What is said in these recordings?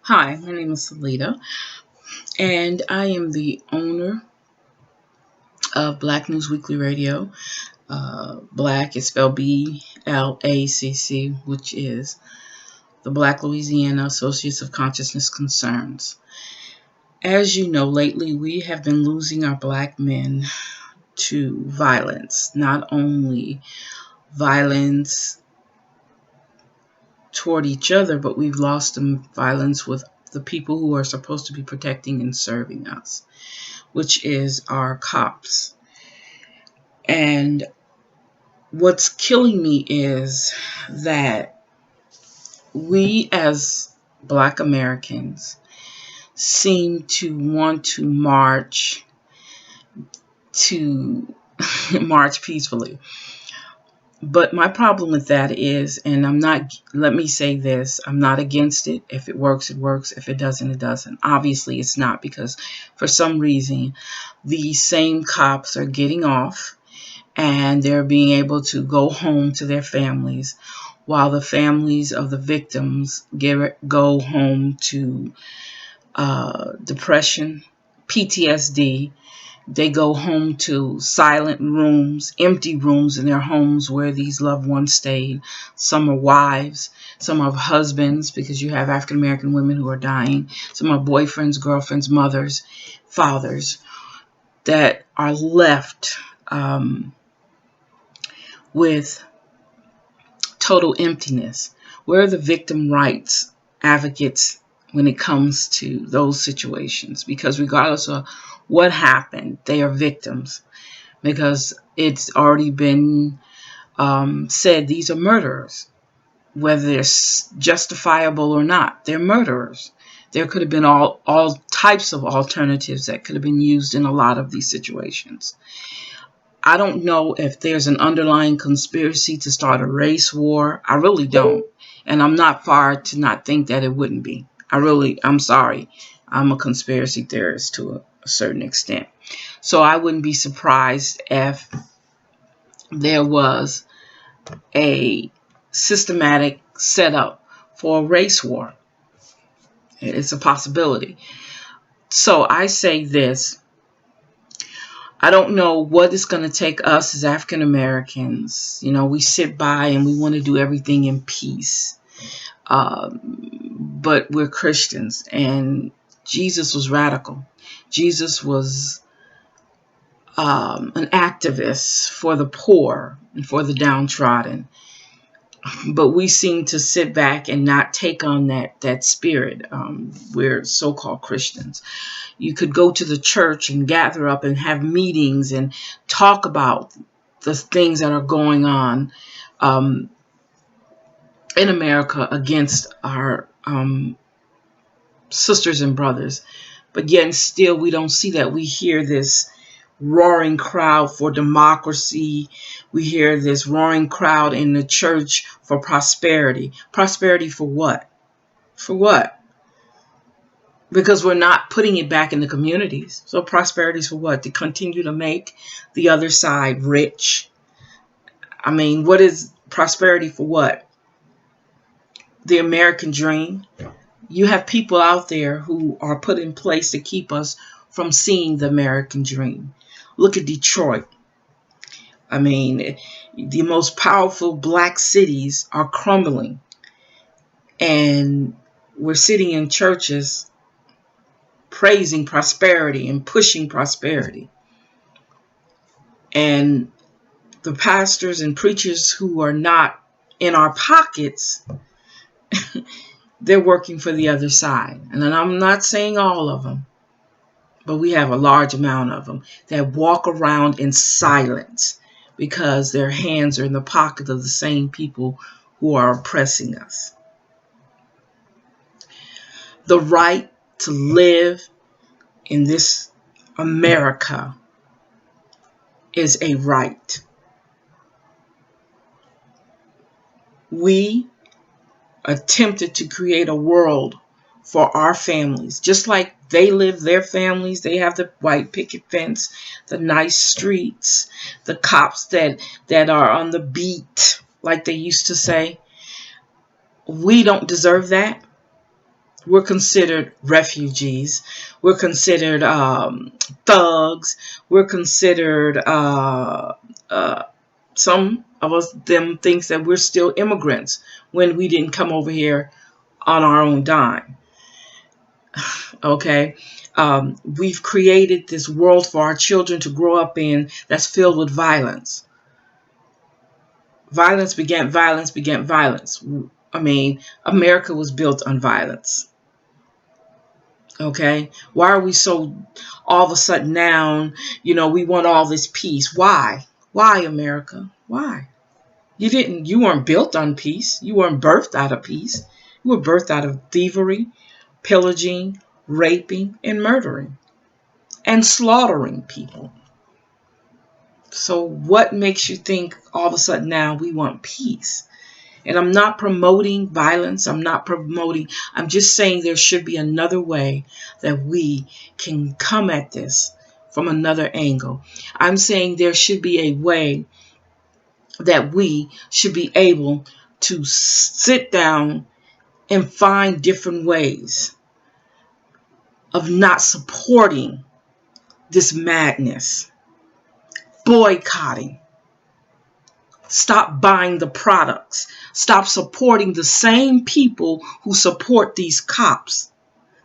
Hi, my name is Salita, and I am the owner of Black News Weekly Radio. Black is spelled BLACC, which is the Black Louisiana Associates of Consciousness Concerns. As you know, lately we have been losing our Black men to violence, not only violence toward each other, but we've lost them violence with the people who are supposed to be protecting and serving us, which is our cops. And what's killing me is that we as Black Americans seem to want to to march peacefully. But my problem with that is, and let me say this, I'm not against it. If it works, it works. If it doesn't, it doesn't. Obviously, it's not, because for some reason, these same cops are getting off and they're being able to go home to their families, while the families of the victims go home to depression, PTSD. They go home to silent rooms, empty rooms in their homes where these loved ones stayed. Some are wives, some are husbands, because you have African American women who are dying. Some are boyfriends, girlfriends, mothers, fathers that are left with total emptiness. Where are the victim rights advocates when it comes to those situations? Because regardless of what happened, they are victims, because it's already been said these are murderers, whether they're justifiable or not. They're murderers. There could have been all types of alternatives that could have been used in a lot of these situations. I don't know if there's an underlying conspiracy to start a race war. I really don't. And I'm not far to not think that it wouldn't be. I'm sorry. I'm a conspiracy theorist to a certain extent. So I wouldn't be surprised if there was a systematic setup for a race war. It's a possibility. So I say this. I don't know what it's going to take us as African Americans. We sit by and we want to do everything in peace. But we're Christians, and Jesus was radical. Jesus was an activist for the poor and for the downtrodden. But we seem to sit back and not take on that spirit. We're so-called Christians. You could go to the church and gather up and have meetings and talk about the things that are going on in America against our sisters and brothers. But yet and still we don't see that. We hear this roaring crowd for democracy. We hear this roaring crowd in the church for prosperity. Prosperity for what? For what? Because we're not putting it back in the communities. So prosperity is for what? To continue to make the other side rich. I mean, what is prosperity for what? The American dream. You have people out there who are put in place to keep us from seeing the American dream. Look at Detroit. I mean, the most powerful Black cities are crumbling. And we're sitting in churches praising prosperity and pushing prosperity. And the pastors and preachers who are not in our pockets, they're working for the other side. And I'm not saying all of them, but we have a large amount of them that walk around in silence because their hands are in the pocket of the same people who are oppressing us. The right to live in this America is a right. We attempted to create a world for our families, just like they live their families. They have the white picket fence, the nice streets, the cops that are on the beat, like they used to say. We don't deserve that. We're considered refugees. We're considered thugs. We're considered some of us them thinks that we're still immigrants when we didn't come over here on our own dime. Okay, we've created this world for our children to grow up in that's filled with violence. Violence began violence began violence. I mean, America was built on violence. Okay, why are we so all of a sudden now, we want all this peace? Why, America? Why? You weren't built on peace. You weren't birthed out of peace. You were birthed out of thievery, pillaging, raping, and murdering, and slaughtering people. So what makes you think all of a sudden now we want peace? And I'm not promoting violence. I'm just saying there should be another way that we can come at this from another angle. I'm saying there should be a way that we should be able to sit down and find different ways of not supporting this madness, boycotting. Stop buying the products. Stop supporting the same people who support these cops.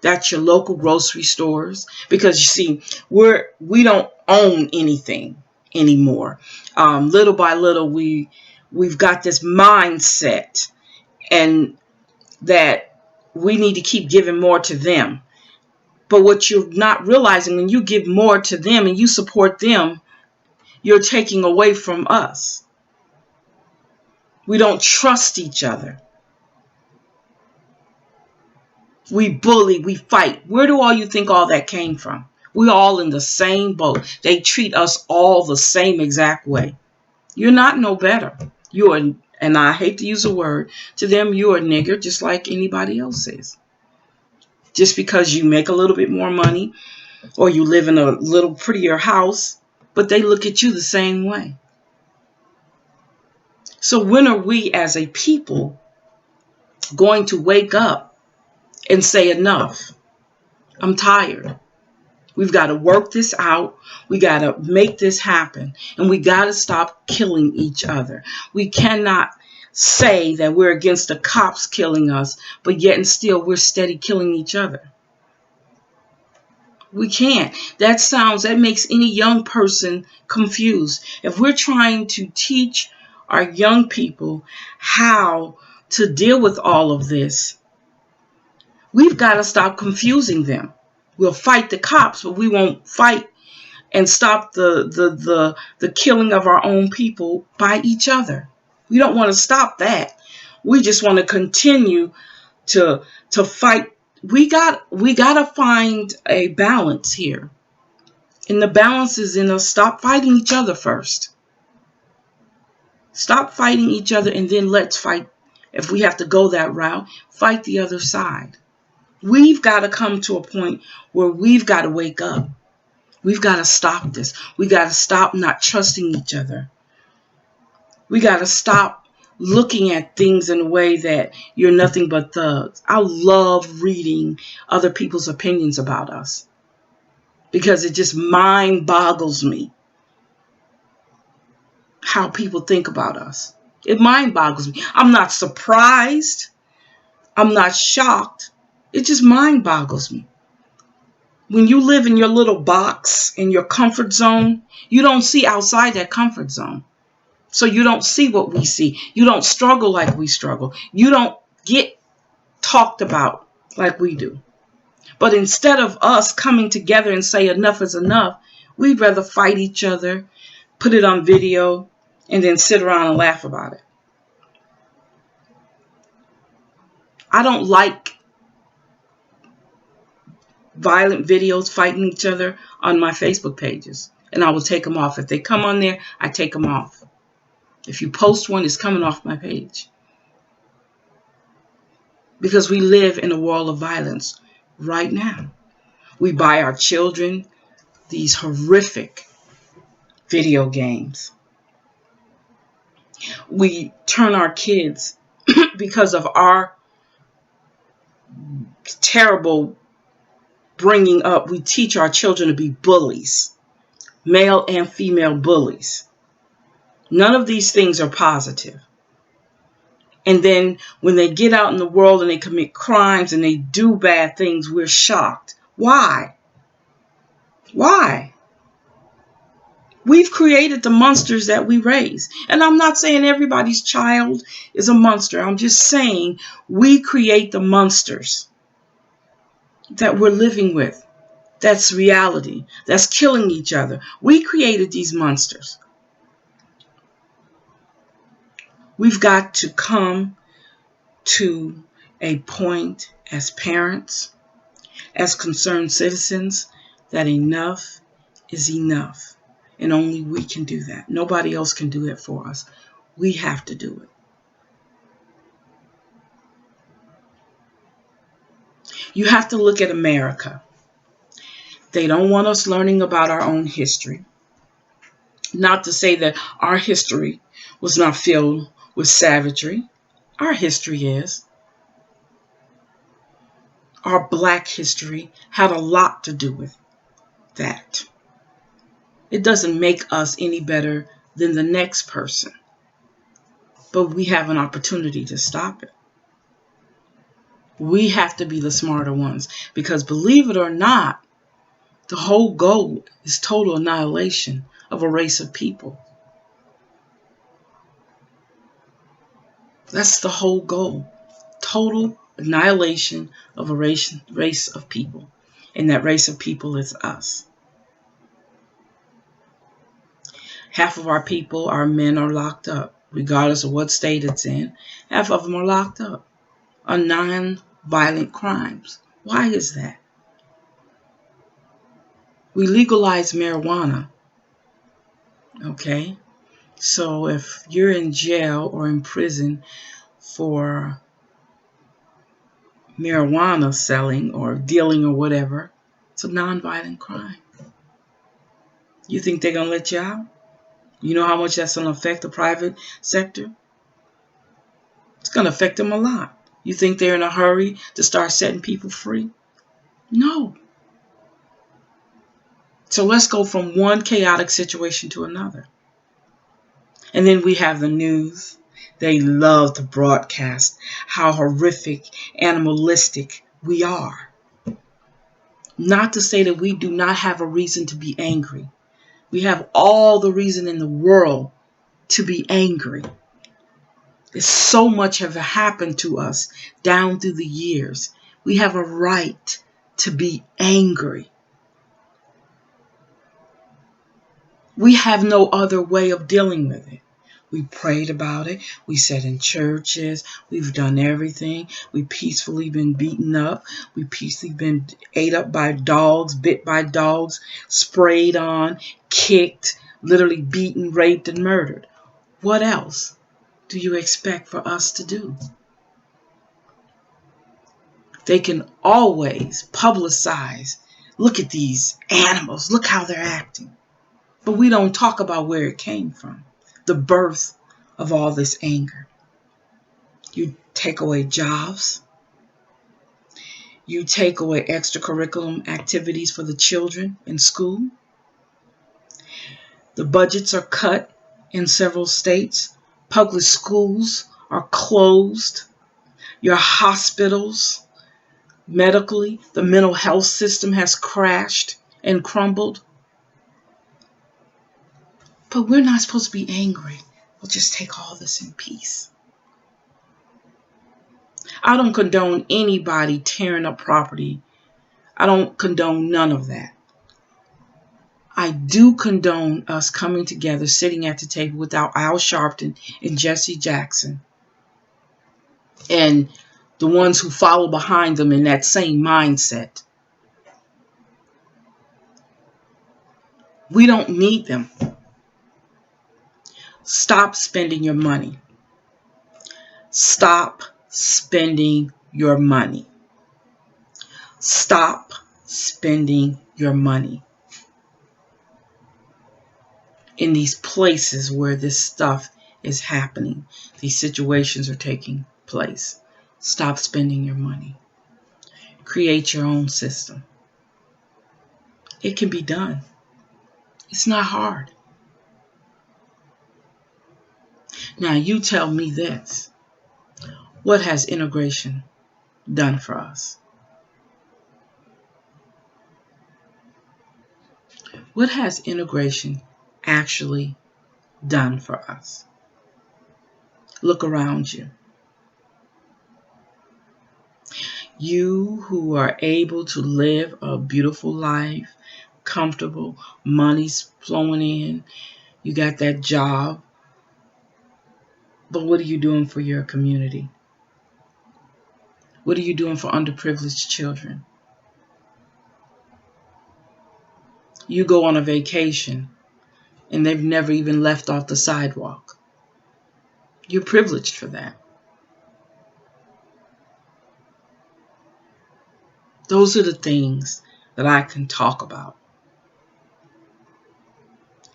That's your local grocery stores. Because you see, we don't own anything anymore. Little by little, we've got this mindset, and that we need to keep giving more to them. But what you're not realizing, when you give more to them and you support them, you're taking away from us. We don't trust each other. We bully, we fight. Where do all you think all that came from? We're all in the same boat. They treat us all the same exact way. You're not no better. And I hate to use a word, to them you're a nigger just like anybody else is. Just because you make a little bit more money or you live in a little prettier house, but they look at you the same way. So when are we as a people going to wake up and say enough? I'm tired. We've got to work this out. We got to make this happen. And we got to stop killing each other. We cannot say that we're against the cops killing us, but yet and still we're steady killing each other. We can't. That makes any young person confused. If we're trying to teach our young people how to deal with all of this, we've got to stop confusing them. We'll fight the cops, but we won't fight and stop the killing of our own people by each other. We don't want to stop that. We just want to continue to fight. We got to find a balance here. And the balance is in us stop fighting each other first. Stop fighting each other, and then let's fight. If we have to go that route, fight the other side. We've got to come to a point where we've got to wake up. We've got to stop this. We got to stop not trusting each other. We got to stop looking at things in a way that you're nothing but thugs. I love reading other people's opinions about us because it just mind boggles me how people think about us. It mind boggles me. I'm not surprised. I'm not shocked. It just mind boggles me. When you live in your little box, in your comfort zone, you don't see outside that comfort zone. So you don't see what we see. You don't struggle like we struggle. You don't get talked about like we do. But instead of us coming together and say enough is enough, we'd rather fight each other, put it on video, and then sit around and laugh about it. I don't like violent videos fighting each other on my Facebook pages. And I will take them off. If they come on there, I take them off. If you post one, it's coming off my page. Because we live in a world of violence right now. We buy our children these horrific video games. We turn our kids because of our terrible bringing up. We teach our children to be bullies, male and female bullies. None of these things are positive. And then when they get out in the world and they commit crimes and they do bad things, we're shocked. Why? Why? We've created the monsters that we raise. And I'm not saying everybody's child is a monster. I'm just saying we create the monsters that we're living with. That's reality. That's killing each other. We created these monsters. We've got to come to a point as parents, as concerned citizens, that enough is enough. And only we can do that. Nobody else can do it for us. We have to do it. You have to look at America. They don't want us learning about our own history. Not to say that our history was not filled with savagery. Our history is. Our Black history had a lot to do with that. It doesn't make us any better than the next person. But we have an opportunity to stop it. We have to be the smarter ones. Because believe it or not, the whole goal is total annihilation of a race of people. That's the whole goal. Total annihilation of a race of people. And that race of people is us. Half of our people, our men, are locked up, regardless of what state it's in. Half of them are locked up on non-violent crimes. Why is that? We legalize marijuana. Okay? So if you're in jail or in prison for marijuana selling or dealing or whatever, it's a non-violent crime. You think they're going to let you out? You know how much that's going to affect the private sector? It's going to affect them a lot. You think they're in a hurry to start setting people free? No. So let's go from one chaotic situation to another. And then we have the news. They love to broadcast how horrific, animalistic we are. Not to say that we do not have a reason to be angry. We have all the reason in the world to be angry. So much have happened to us down through the years. We have a right to be angry. We have no other way of dealing with it. We prayed about it. We sat in churches. We've done everything. We peacefully been beaten up. We peacefully been ate up by dogs, bit by dogs, sprayed on, kicked, literally beaten, raped, and murdered. What else do you expect for us to do? They can always publicize. Look at these animals. Look how they're acting. But we don't talk about where it came from. The birth of all this anger. You take away jobs. You take away extracurricular activities for the children in school. The budgets are cut in several states. Public schools are closed. Your hospitals, medically, the mental health system has crashed and crumbled. But we're not supposed to be angry. We'll just take all this in peace. I don't condone anybody tearing up property. I don't condone none of that. I do condone us coming together, sitting at the table with Al Sharpton and Jesse Jackson and the ones who follow behind them in that same mindset. We don't need them. Stop spending your money. Stop spending your money. Stop spending your money in these places where this stuff is happening. These situations are taking place. Stop spending your money. Create your own system. It can be done. It's not hard. Now you tell me this. What has integration done for us? What has integration actually done for us? Look around you. You who are able to live a beautiful life, comfortable, money's flowing in, you got that job, but what are you doing for your community? What are you doing for underprivileged children? You go on a vacation and they've never even left off the sidewalk. You're privileged for that. Those are the things that I can talk about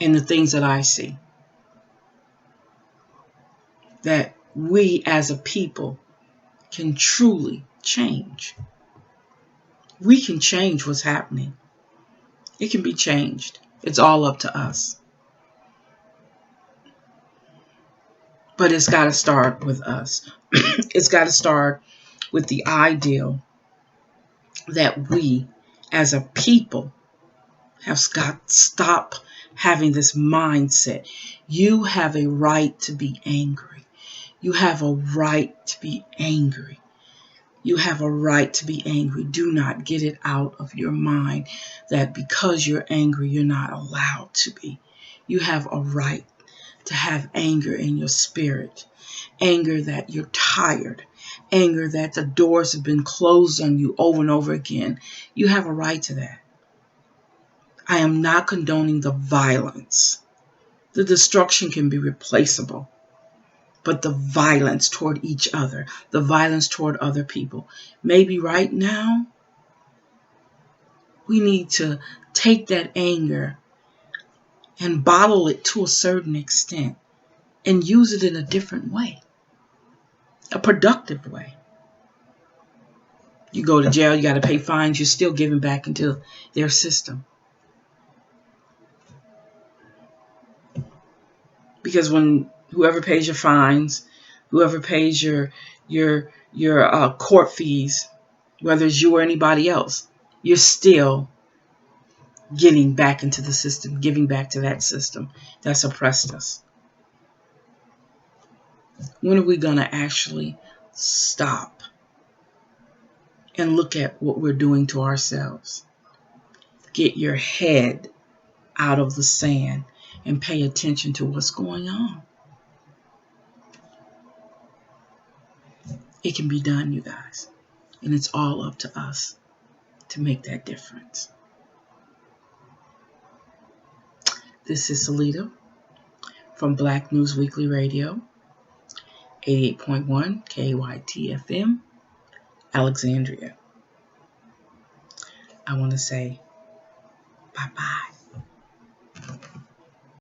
and the things that I see that we as a people can truly change. We can change what's happening. It can be changed. It's all up to us. But it's got to start with us. It's got to start with the ideal that we as a people have got to stop having this mindset. You have a right to be angry. You have a right to be angry. You have a right to be angry. Do not get it out of your mind that because you're angry, you're not allowed to be. You have a right to have anger in your spirit. Anger that you're tired. Anger that the doors have been closed on you over and over again. You have a right to that. I am not condoning the violence. The destruction can be replaceable. But the violence toward each other, the violence toward other people. Maybe right now, we need to take that anger and bottle it to a certain extent and use it in a different way, a productive way. You go to jail, you got to pay fines, you're still giving back into their system. Because when whoever pays your fines, whoever pays your court fees, whether it's you or anybody else, you're still getting back into the system, giving back to that system that's oppressed us. When are we going to actually stop and look at what we're doing to ourselves? Get your head out of the sand and pay attention to what's going on. It can be done, you guys. And it's all up to us to make that difference. This is Salita from Black News Weekly Radio, 88.1 KYT FM, Alexandria. I want to say bye-bye.